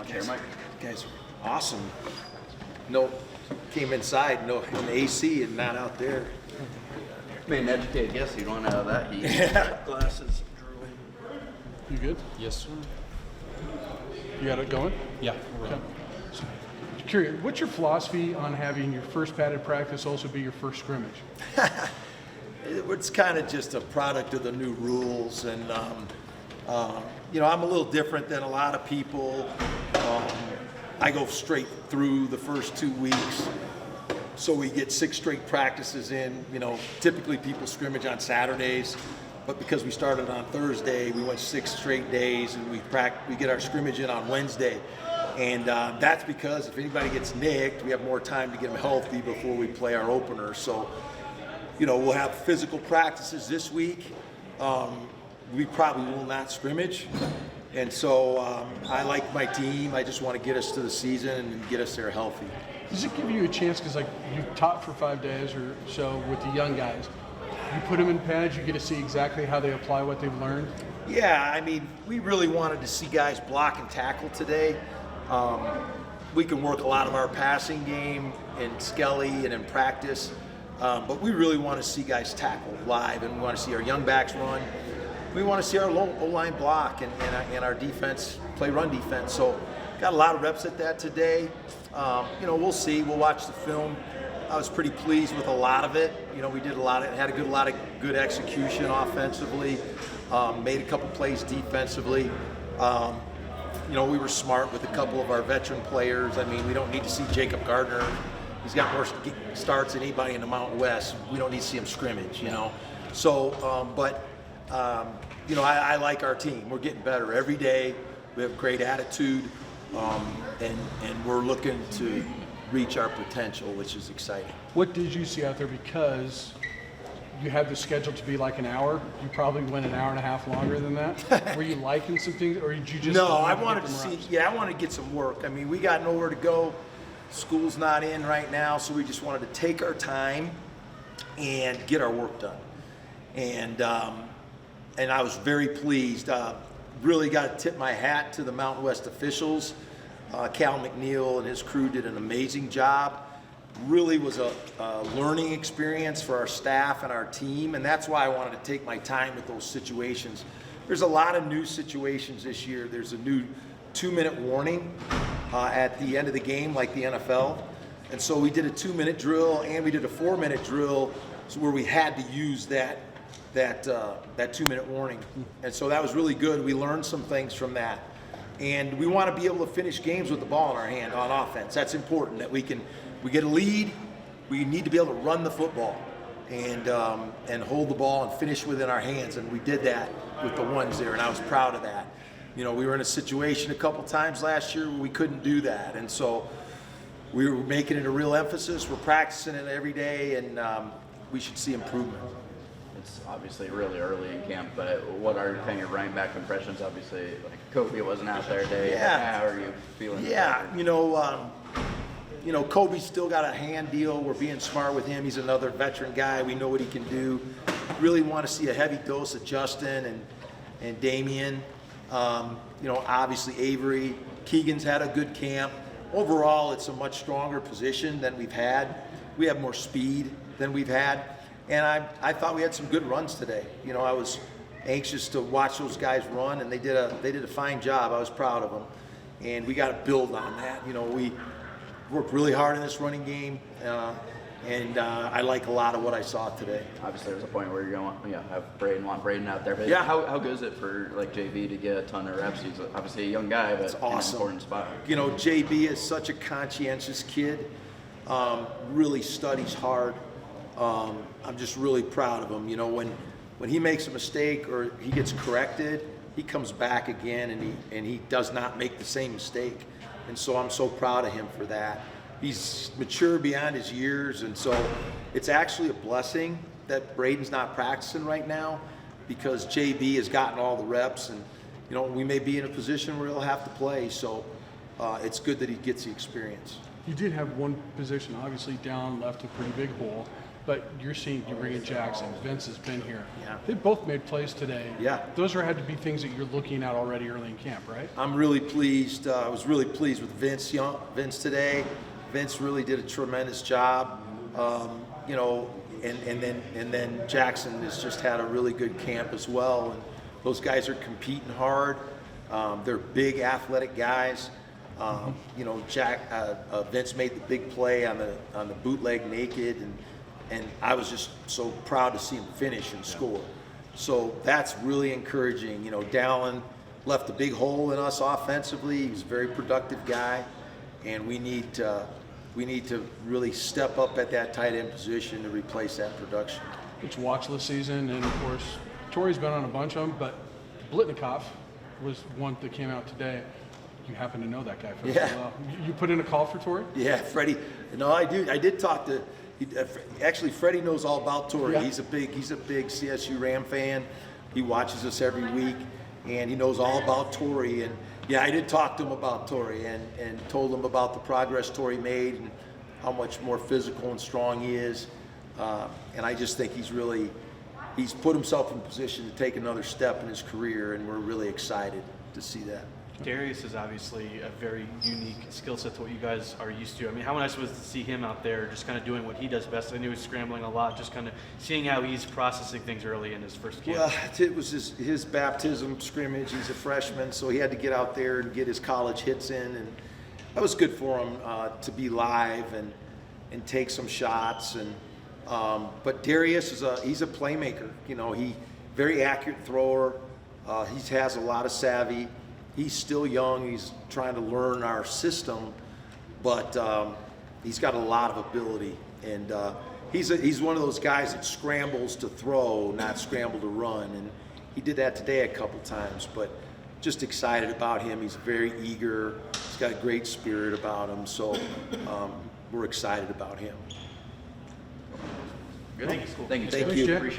Guys are awesome. No, came inside, no in the AC and not out there. Made an educated guess. You don't have that heat. Yeah. Glasses. You good? Yes, sir. You got it going? Yeah. Okay. So, curious, what's your philosophy on having your first padded practice also be your first scrimmage? It's kind of just a product of the new rules, and you know, I'm a little different than a lot of people. I go straight through the first 2 weeks, so we get 6 straight practices in. You know, typically people scrimmage on Saturdays, but because we started on Thursday, we went 6 straight days, and we get our scrimmage in on Wednesday. And that's because if anybody gets nicked, we have more time to get them healthy before we play our opener. So, you know, we'll have physical practices this week. We probably will not scrimmage. And so I like my team. I just want to get us to the season and get us there healthy. Does it give you a chance, because like you taught for 5 days or so with the young guys, you put them in pads, you get to see exactly how they apply what they've learned? Yeah, I mean, we really wanted to see guys block and tackle today. We can work a lot of our passing game in Skelly and in practice, but we really want to see guys tackle live, and we want to see our young backs run. We want to see our O-line block and our defense play run defense. So got a lot of reps at that today. You know, we'll see. We'll watch the film. I was pretty pleased with a lot of it. You know, we did had a lot of good execution offensively, made a couple plays defensively. You know, we were smart with a couple of our veteran players. I mean, we don't need to see Jacob Gardner. He's got more starts than anybody in the Mountain West. We don't need to see him scrimmage, you know. So, you know, I like our team. We're getting better every day. We have great attitude, and we're looking to reach our potential, which is exciting. What did you see out there? Because you had the schedule to be like an hour. You probably went an hour and a half longer than that. Were you liking some things, or did you just? No, I wanted to see. Yeah, I wanted to get some work. I mean, we got nowhere to go. School's not in right now, so we just wanted to take our time and get our work done. And I was very pleased. Really got to tip my hat to the Mountain West officials. Cal McNeil and his crew did an amazing job. Really was a learning experience for our staff and our team, and that's why I wanted to take my time with those situations. There's a lot of new situations this year. There's a new 2-minute warning at the end of the game, like the NFL. And so we did a 2-minute drill, and we did a 4-minute drill where we had to use that 2-minute warning. And so that was really good. We learned some things from that. And we want to be able to finish games with the ball in our hand on offense. That's important, that we get a lead, we need to be able to run the football and hold the ball and finish within our hands. And we did that with the ones there, and I was proud of that. You know, we were in a situation a couple times last year where we couldn't do that. And so we were making it a real emphasis. We're practicing it every day, and we should see improvement. It's obviously really early in camp, but what are kind of your running back impressions? Obviously, like Kobe wasn't out there today. Yeah. How are you feeling? Yeah, you know, Kobe's still got a hand deal. We're being smart with him. He's another veteran guy. We know what he can do. Really want to see a heavy dose of Justin and Damian. You know, obviously Avery. Keegan's had a good camp. Overall, it's a much stronger position than we've had. We have more speed than we've had. And I thought we had some good runs today. You know, I was anxious to watch those guys run, and they did a fine job. I was proud of them, and we got to build on that. You know, we worked really hard in this running game, and I like a lot of what I saw today. Obviously, there's a point where you're going to have want Braden out there. But yeah. How good is it for like JB to get a ton of reps? He's obviously a young guy, but it's awesome. In an important spot. You know, JB is such a conscientious kid. Really studies hard. I'm just really proud of him. You know, when he makes a mistake or he gets corrected, he comes back again and he does not make the same mistake. And so I'm so proud of him for that. He's mature beyond his years, and so it's actually a blessing that Braden's not practicing right now, because JB has gotten all the reps, and you know, we may be in a position where he'll have to play. So it's good that he gets the experience. You did have one position, obviously down, left a pretty big hole. But you're bringing Jackson, Vince has been here. Yeah. They both made plays today. Yeah. Those had to be things that you're looking at already early in camp, right? I'm really pleased. I was really pleased with Vince today. Vince really did a tremendous job. You know, and then Jackson has just had a really good camp as well. And those guys are competing hard. They're big, athletic guys. You know, Vince made the big play on the bootleg naked, and I was just so proud to see him finish and score. So that's really encouraging. You know, Dallin left a big hole in us offensively. He was a very productive guy, and we need to really step up at that tight end position to replace that production. It's watch list season, and of course, Torrey's been on a bunch of them, but Blitnikoff was one that came out today. You happen to know that guy fairly well. You put in a call for Torrey? Yeah, Freddie. No, I do. I did talk to. Actually, Freddie knows all about Torrey. Yeah. He's a big CSU Ram fan. He watches us every week, and he knows all about Torrey. And yeah, I did talk to him about Torrey and told him about the progress Torrey made and how much more physical and strong he is. And I just think he's put himself in position to take another step in his career, and we're really excited to see that. Darius is obviously a very unique skill set to what you guys are used to. I mean, how nice was it to see him out there just kind of doing what he does best? I knew he was scrambling a lot, just kind of seeing how he's processing things early in his first camp. Well, it was his baptism scrimmage. He's a freshman, so he had to get out there and get his college hits in, and that was good for him to be live and take some shots. And but Darius he's a playmaker. You know, he very accurate thrower. He has a lot of savvy. He's still young. He's trying to learn our system, but he's got a lot of ability. And he's one of those guys that scrambles to throw, not scramble to run. And he did that today a couple times. But just excited about him. He's very eager. He's got a great spirit about him. So we're excited about him. Good. Thank you. Thank you. Thank Coach. you. Appreciate it.